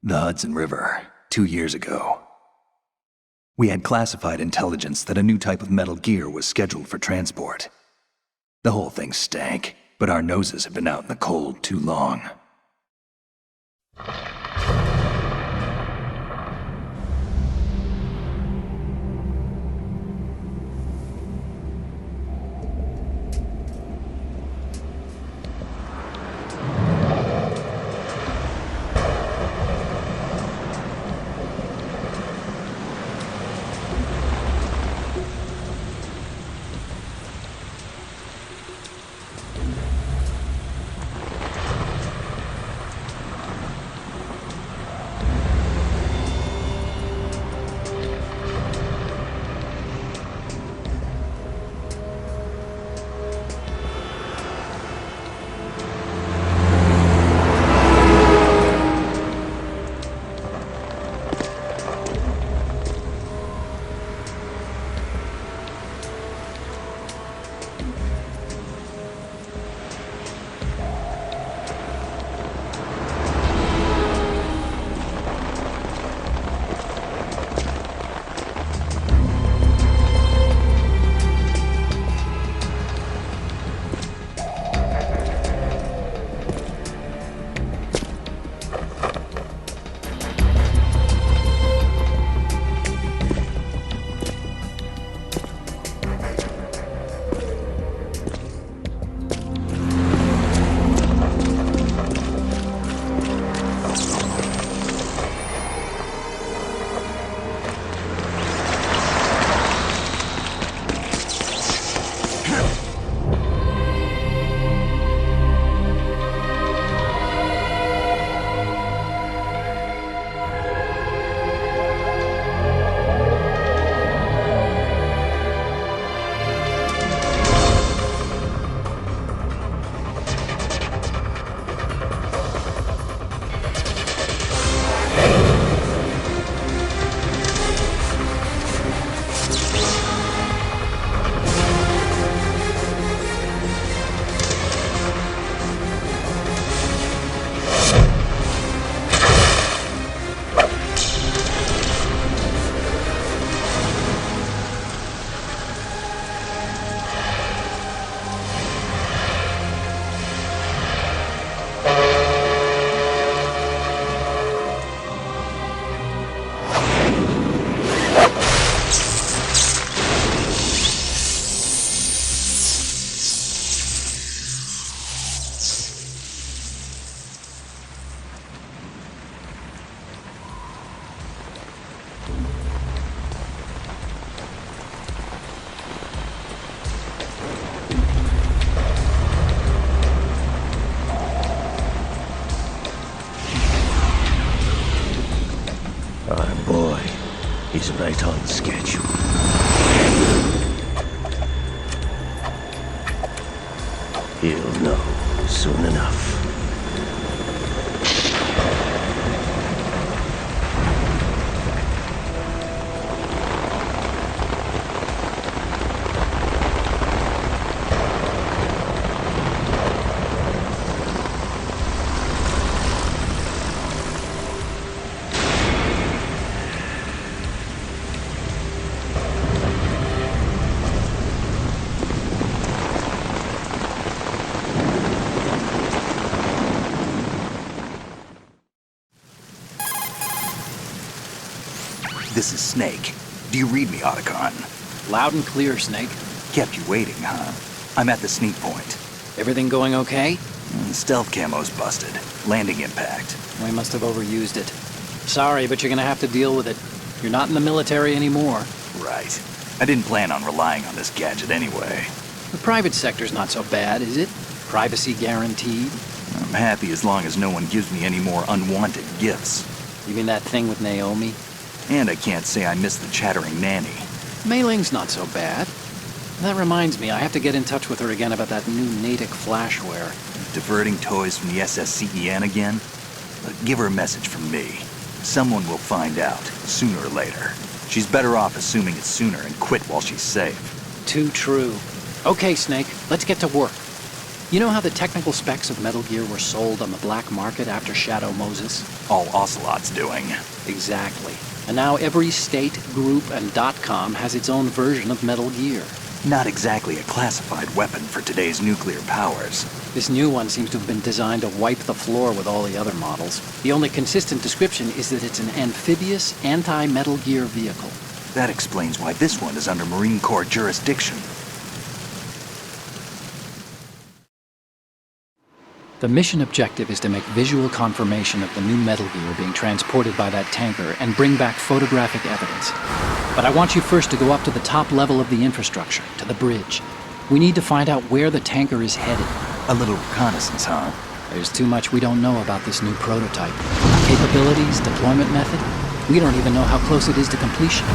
The Hudson River, 2 years ago. We had classified intelligence that a new type of metal gear was scheduled for transport. The whole thing stank, but our noses had been out in the cold too long. He's right on schedule. He'll know soon enough. This is Snake. Do you read me, Otacon? Loud and clear, Snake. Kept you waiting, huh? I'm at the sneak point. Everything going okay? Stealth camo's busted. Landing impact. We must have overused it. Sorry, but you're gonna have to deal with it. You're not in the military anymore. Right. I didn't plan on relying on this gadget anyway. The private sector's not so bad, is it? Privacy guaranteed. I'm happy as long as no one gives me any more unwanted gifts. You mean that thing with Naomi? And I can't say I miss the chattering nanny. Mei Ling's not so bad. That reminds me, I have to get in touch with her again about that new Natick flashware. Diverting toys from the SSCEN again? Give her a message from me. Someone will find out, sooner or later. She's better off assuming it's sooner and quit while she's safe. Too true. Okay, Snake, let's get to work. You know how the technical specs of Metal Gear were sold on the black market after Shadow Moses? All Ocelot's doing. Exactly. And now every state, group, and .com has its own version of Metal Gear. Not exactly a classified weapon for today's nuclear powers. This new one seems to have been designed to wipe the floor with all the other models. The only consistent description is that it's an amphibious, anti-Metal Gear vehicle. That explains why this one is under Marine Corps jurisdiction. The mission objective is to make visual confirmation of the new Metal Gear being transported by that tanker and bring back photographic evidence. But I want you first to go up to the top level of the infrastructure, to the bridge. We need to find out where the tanker is headed. A little reconnaissance, huh? There's too much we don't know about this new prototype. Capabilities, deployment method. We don't even know how close it is to completion.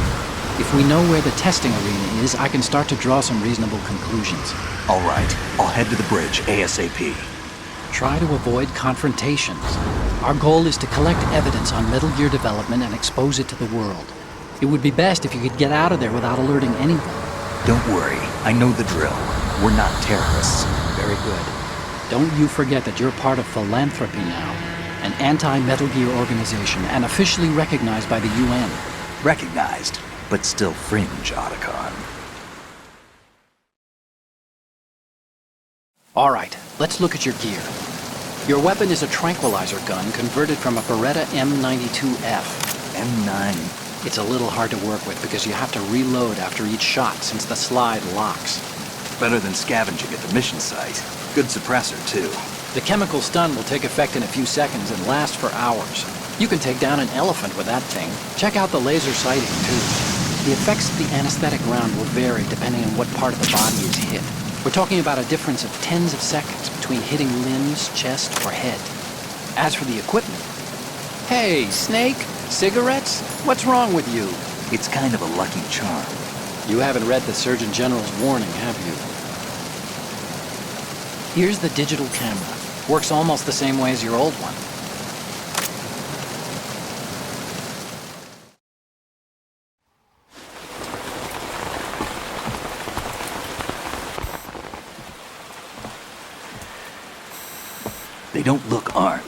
If we know where the testing arena is, I can start to draw some reasonable conclusions. All right, I'll head to the bridge ASAP. Try to avoid confrontations. Our goal is to collect evidence on Metal Gear development and expose it to the world. It would be best if you could get out of there without alerting anyone. Don't worry, I know the drill. We're not terrorists. Very good. Don't you forget that you're part of Philanthropy now, an anti-Metal Gear organization and officially recognized by the UN. Recognized, but still fringe, Otacon. All right, let's look at your gear. Your weapon is a tranquilizer gun converted from a Beretta M92F. M9. It's a little hard to work with because you have to reload after each shot since the slide locks. Better than scavenging at the mission site. Good suppressor, too. The chemical stun will take effect in a few seconds and last for hours. You can take down an elephant with that thing. Check out the laser sighting, too. The effects of the anesthetic round will vary depending on what part of the body is hit. We're talking about a difference of tens of seconds between hitting limbs, chest, or head. As for the equipment... Hey, Snake! Cigarettes? What's wrong with you? It's kind of a lucky charm. You haven't read the Surgeon General's warning, have you? Here's the digital camera. Works almost the same way as your old one. They don't look armed.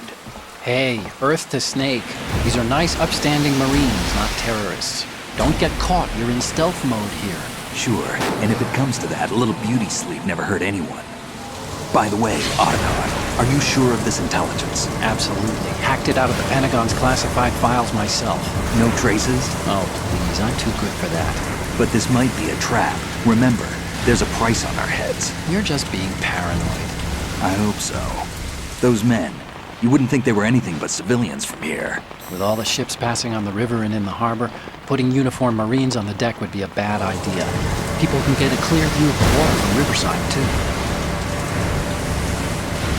Hey, Earth to Snake. These are nice, upstanding Marines, not terrorists. Don't get caught. You're in stealth mode here. Sure, and if it comes to that, a little beauty sleep never hurt anyone. By the way, Otacon, are you sure of this intelligence? Absolutely. Hacked it out of the Pentagon's classified files myself. No traces? Oh, please, I'm too good for that. But this might be a trap. Remember, there's a price on our heads. You're just being paranoid. I hope so. Those men, you wouldn't think they were anything but civilians from here. With all the ships passing on the river and in the harbor, putting uniformed Marines on the deck would be a bad idea. People can get a clear view of the water from Riverside, too.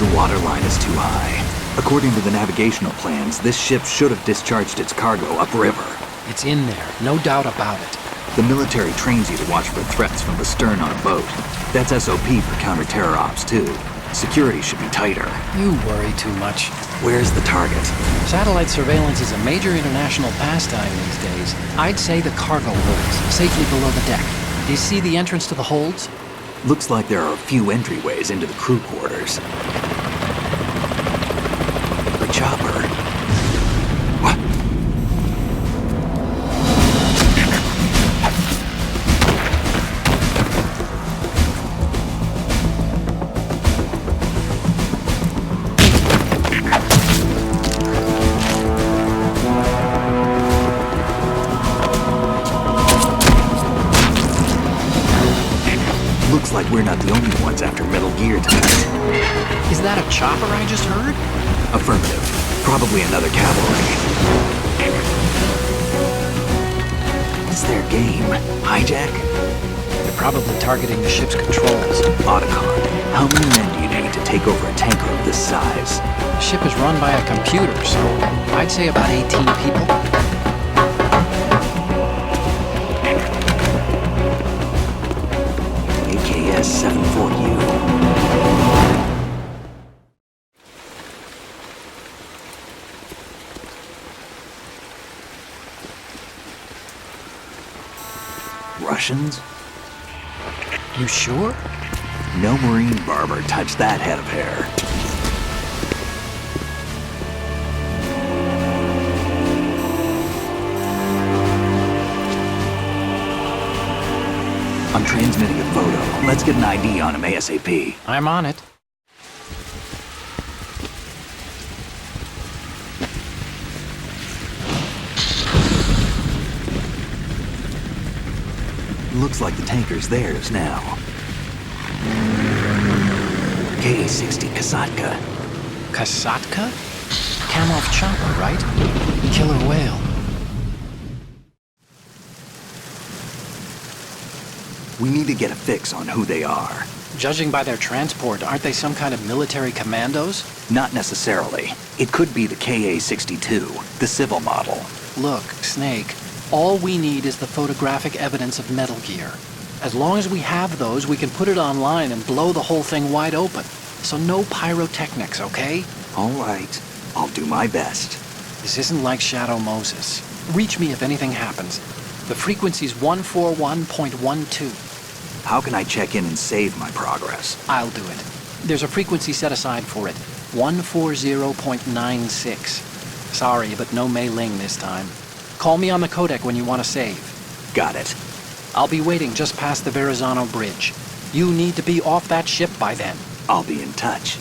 The water line is too high. According to the navigational plans, this ship should have discharged its cargo upriver. It's in there, no doubt about it. The military trains you to watch for threats from the stern on a boat. That's SOP for counter-terror ops, too. Security should be tighter. You worry too much. Where's the target? Satellite surveillance is a major international pastime these days. I'd say the cargo holds, safely below the deck. Do you see the entrance to the holds? Looks like there are a few entryways into the crew quarters. The chopper. What? Looks like we're not the only ones after Metal Gear tonight. Is that a chopper I just heard? Affirmative. Probably another cavalry. What's their game? Hijack? They're probably targeting the ship's controls. Otacon, how many men do you need to take over a tanker of this size? The ship is run by a computer, so I'd say about 18 people. AKS 74U. Russians? You sure? No Marine barber touched that head of hair. I'm transmitting a photo. Let's get an ID on him ASAP. I'm on it. Looks like the tanker's theirs now. KA-60 Kasatka. Kasatka? Kamov chopper, right? Killer whale. We need to get a fix on who they are. Judging by their transport, aren't they some kind of military commandos? Not necessarily. It could be the KA-62, the civil model. Look, Snake, all we need is the photographic evidence of Metal Gear. As long as we have those, we can put it online and blow the whole thing wide open. So no pyrotechnics, okay? All right. I'll do my best. This isn't like Shadow Moses. Reach me if anything happens. The frequency's 141.12. How can I check in and save my progress? I'll do it. There's a frequency set aside for it. 140.96. Sorry, but no Mei Ling this time. Call me on the codec when you want to save. Got it. I'll be waiting just past the Verrazano Bridge. You need to be off that ship by then. I'll be in touch.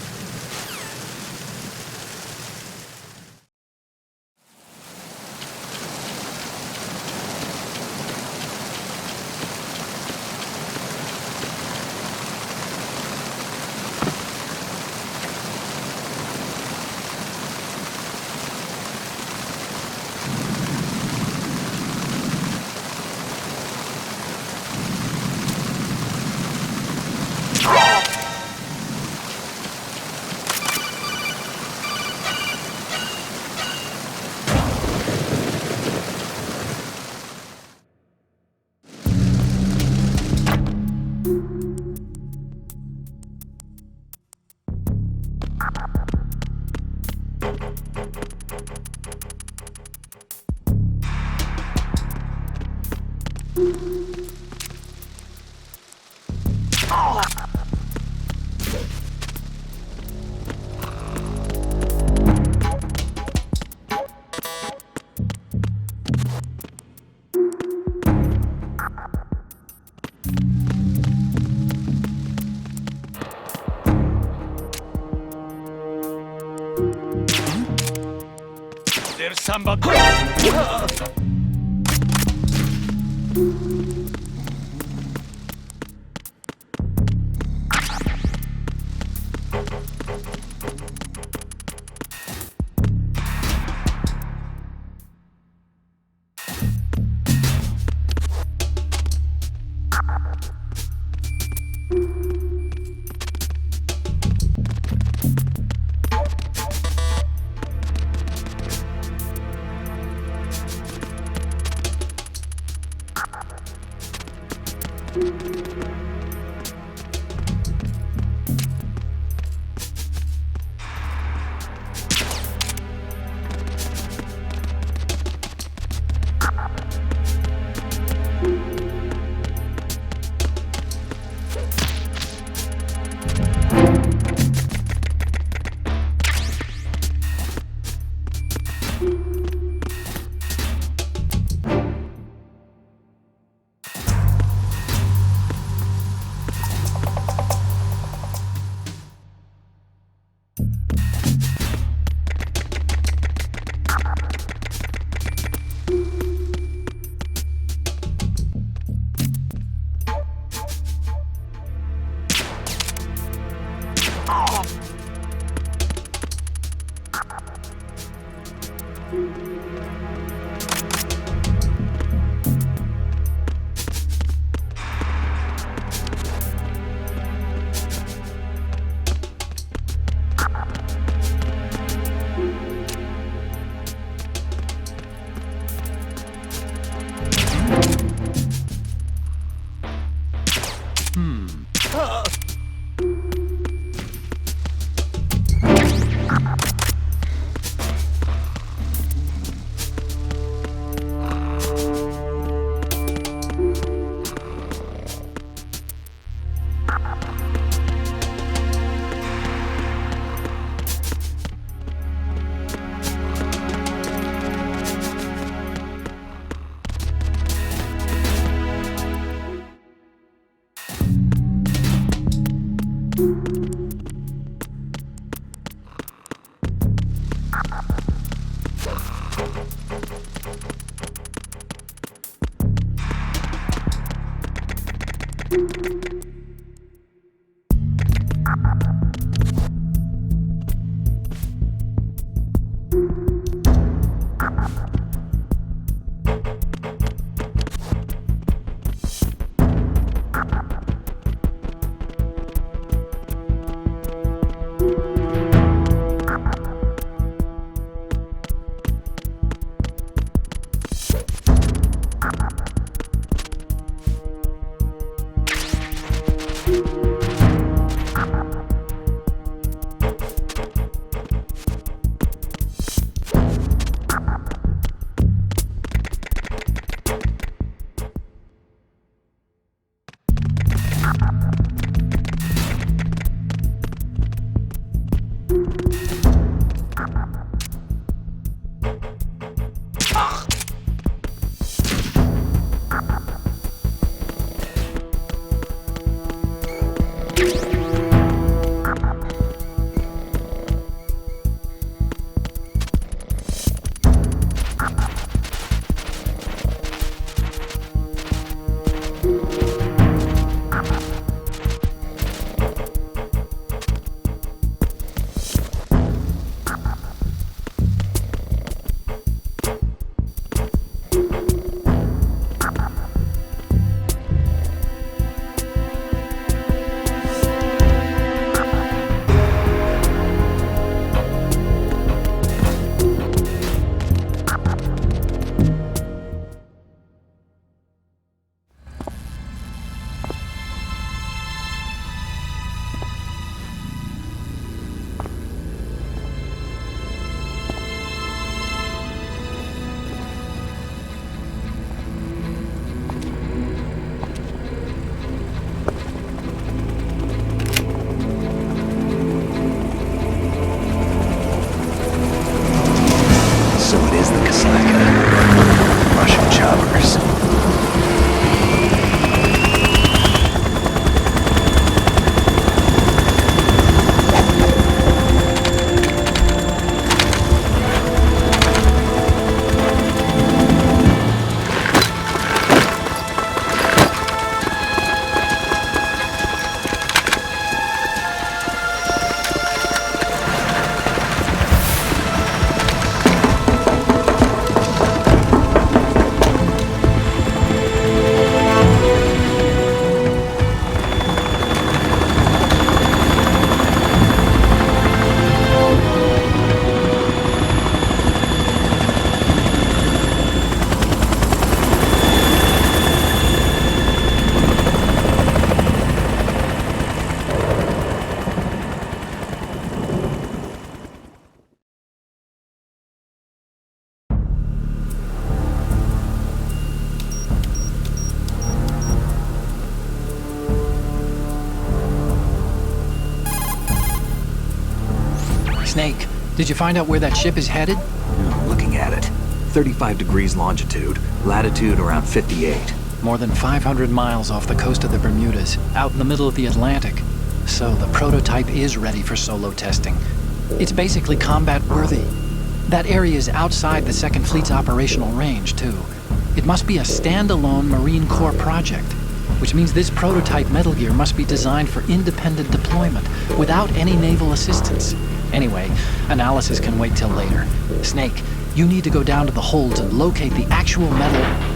There's somebody. Snake, did you find out where that ship is headed? Looking at it. 35 degrees longitude, latitude around 58. More than 500 miles off the coast of the Bermudas, out in the middle of the Atlantic. So the prototype is ready for solo testing. It's basically combat-worthy. That area is outside the Second Fleet's operational range, too. It must be a standalone Marine Corps project, which means this prototype Metal Gear must be designed for independent deployment, without any naval assistance. Anyway, analysis can wait till later. Snake, you need to go down to the holds and locate the actual metal...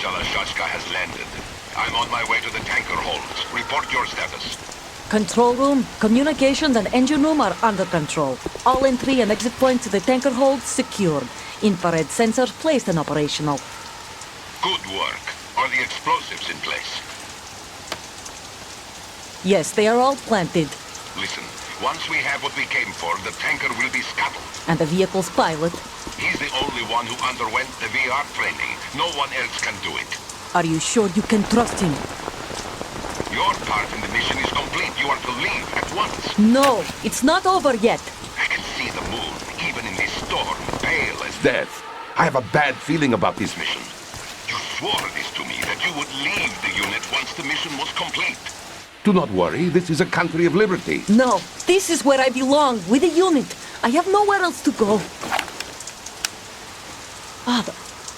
Kalashashka has landed. I'm on my way to the tanker holds. Report your status. Control room, communications and engine room are under control. All entry and exit points to the tanker hold secured. Infrared sensors placed and operational. Good work. Are the explosives in place? Yes, they are all planted. Listen, once we have what we came for, the tanker will be scuttled. And the vehicle's pilot. He's the only one who underwent the VR training. No one else can do it. Are you sure you can trust him? Your part in the mission is complete. You are to leave at once. No, it's not over yet. I can see the moon, even in this storm, pale as death. I have a bad feeling about this mission. You swore this to me, that you would leave the unit once the mission was complete. Do not worry, this is a country of liberty. No, this is where I belong, with the unit. I have nowhere else to go. Father,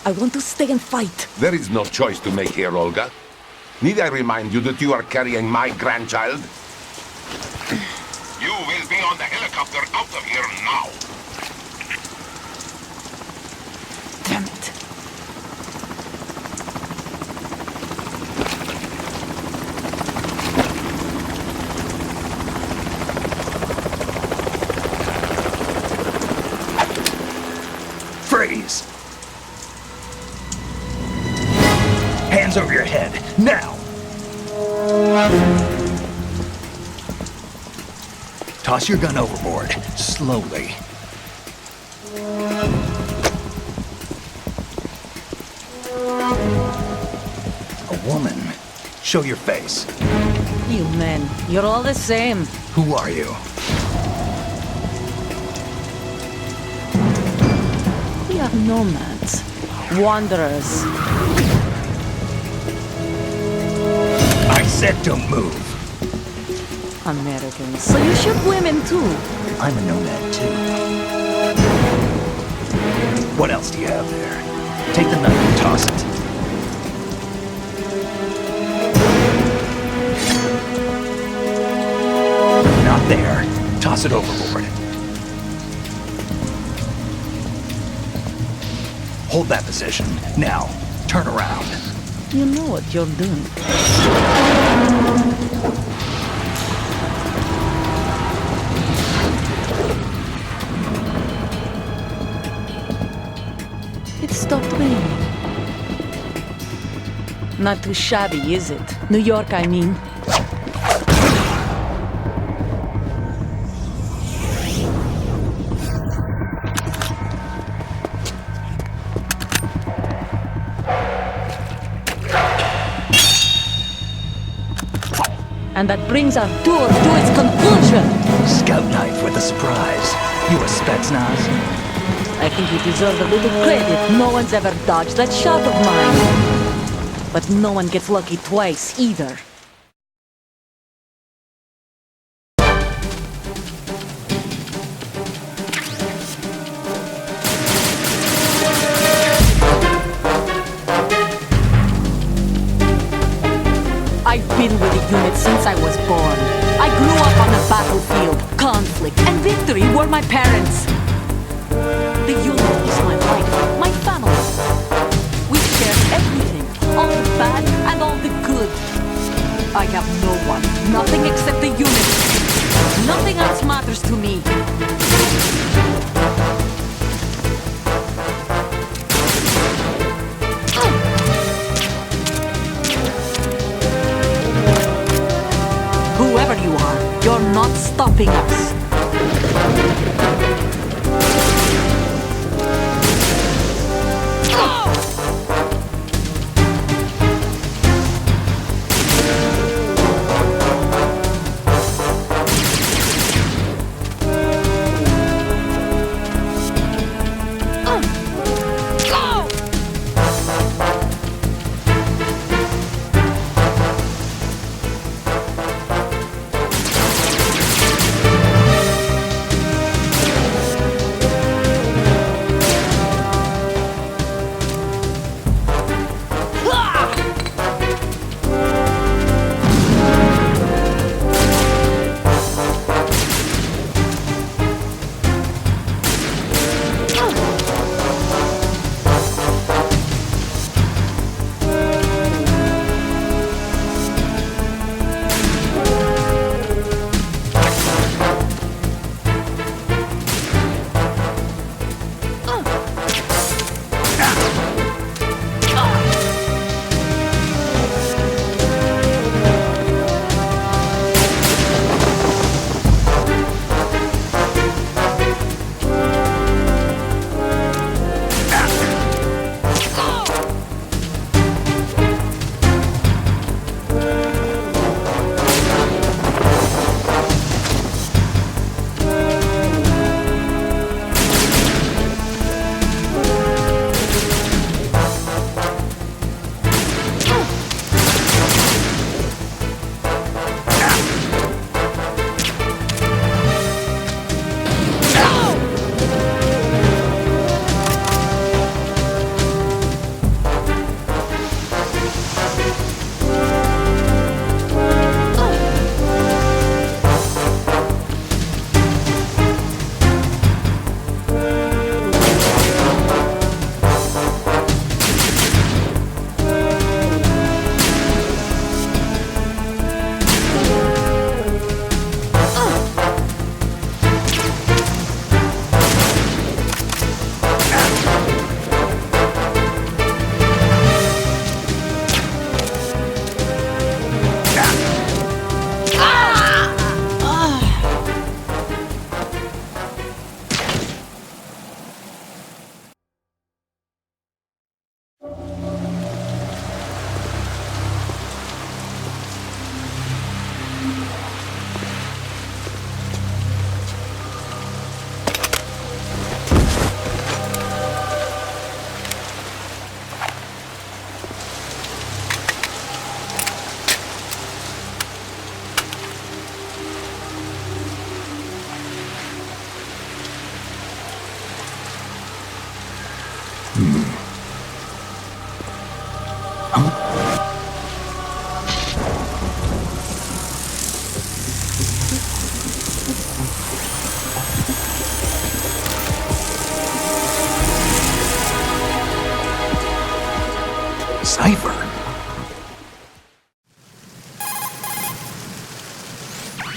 I want to stay and fight. There is no choice to make here, Olga. Need I remind you that you are carrying my grandchild? You will be on the helicopter out of here now. Damn it. Freeze! Hands over your head, now! Toss your gun overboard, slowly. A woman. Show your face. You men, you're all the same. Who are you? We are nomads. Wanderers. I said don't move. Americans. So you shoot women too. I'm a nomad too. What else do you have there? Take the knife and toss it. Not there. Toss it overboard. Hold that position. Now, turn around. You know what you're doing. It stopped raining. Not too shabby, is it? New York, I mean. And that brings our tour to its conclusion. Scout knife with a surprise. You a Spetsnaz? I think you deserve a little credit. No one's ever dodged that shot of mine. But no one gets lucky twice, either. I've been with the unit since I was born. I grew up on the battlefield. Conflict and victory were my parents. The unit is my life, my family. We share everything, all the bad and all the good. I have no one, nothing except the unit. Nothing else matters to me. Whoever you are, you're not stopping us. cipher.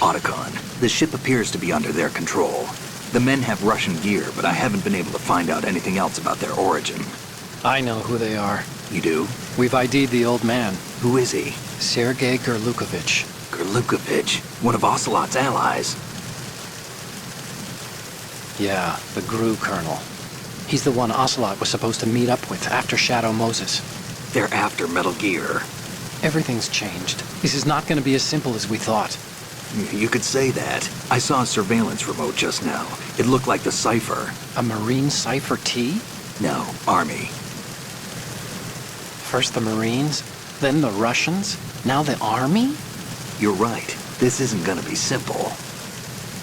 Otacon, the ship appears to be under their control. The men have Russian gear, but I haven't been able to find out anything else about their origin. I know who they are. You do? We've ID'd the old man, Who is he? Sergei Gerlukovich. Gerlukovich, one of Ocelot's allies. Yeah, the GRU colonel. He's the one Ocelot was supposed to meet up with after Shadow Moses. They're after Metal Gear. Everything's changed. This is not going to be as simple as we thought. You could say that. I saw a surveillance remote just now. It looked like the cipher. A Marine Cipher T? No, Army. First the Marines, then the Russians, now the Army? You're right. This isn't gonna be simple.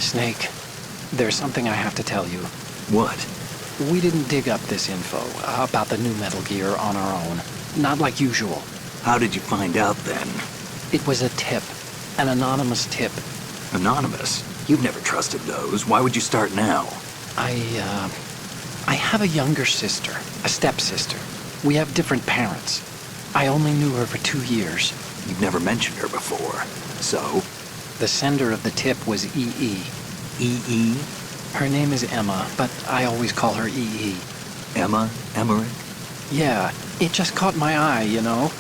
Snake, there's something I have to tell you. What? We didn't dig up this info about the new Metal Gear on our own. Not like usual. How did you find out then? It was a tip. An anonymous tip. Anonymous? You've never trusted those. Why would you start now? I have a younger sister, a stepsister. We have different parents. I only knew her for 2 years. You've never mentioned her before. So? The sender of the tip was EE. EE? Her name is Emma, but I always call her EE. Emma? Emmerich? Yeah, it just caught my eye, you know?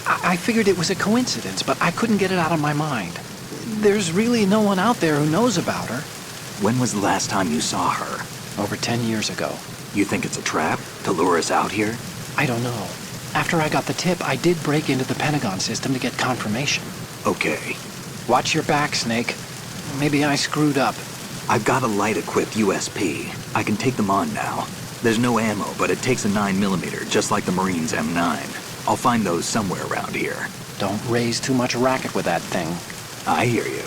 I figured it was a coincidence, but I couldn't get it out of my mind. There's really no one out there who knows about her. When was the last time you saw her? Over 10 years ago. You think it's a trap to lure us out here? I don't know. After I got the tip, I did break into the Pentagon system to get confirmation. Okay. Watch your back, Snake. Maybe I screwed up. I've got a light-equipped USP. I can take them on now. There's no ammo, but it takes a 9mm, just like the Marines' M9. I'll find those somewhere around here. Don't raise too much racket with that thing. I hear you.